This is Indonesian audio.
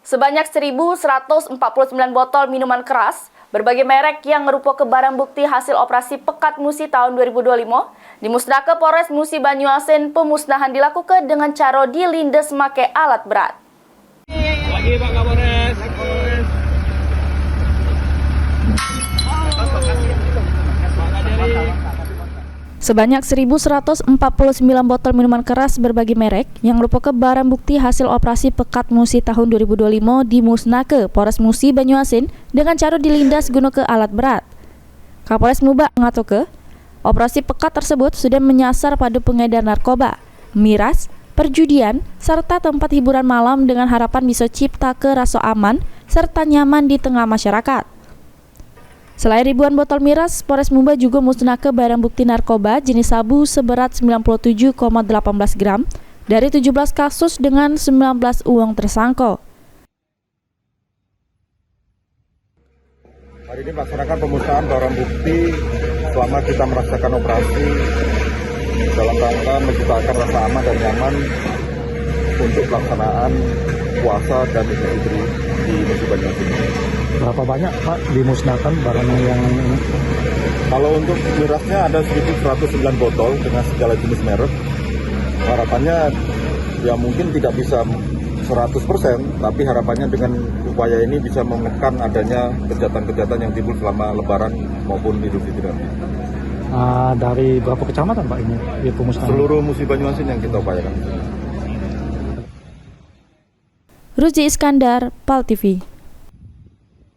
Sebanyak 1.149 botol minuman keras berbagai merek yang merupakan barang bukti hasil operasi Pekat Musi tahun 2025 dimusnahkan Polres Musi Banyuasin. Pemusnahan dilakukan dengan cara dilindas memakai alat berat. Lagi Pak Kapolres. Sebanyak 1.149 botol minuman keras berbagai merek yang merupakan barang bukti hasil operasi Pekat Musi tahun 2025 dimusnahkan Polres Musi Banyuasin dengan cara dilindas gunakan alat berat. Kapolres Muba mengatakan, operasi Pekat tersebut sudah menyasar pada pengedar narkoba, miras, perjudian, serta tempat hiburan malam dengan harapan bisa cipta ke rasa aman serta nyaman di tengah masyarakat. Selain ribuan botol miras, Polres Muba juga musnahkan barang bukti narkoba jenis sabu seberat 97,18 gram dari 17 kasus dengan 19 uang tersangka. Hari ini melaksanakan pemusnahan barang bukti selama kita merasakan operasi dalam rangka menciptakan rasa aman dan nyaman untuk pelaksanaan puasa dan Idul Fitri di Musi Banyuasin. Berapa banyak Pak dimusnahkan barang yang ini? Kalau untuk mirasnya ada 1.109 botol dengan segala jenis merek. Harapannya ya mungkin tidak bisa 100%, tapi harapannya dengan upaya ini bisa menekan adanya kejahatan-kejahatan yang timbul selama Lebaran maupun Idul Fitri nanti. Dari berapa kecamatan Pak ini pemusnahan? Seluruh Musi Banyuasin yang kita upayakan. Ruzi Iskandar, PAL TV.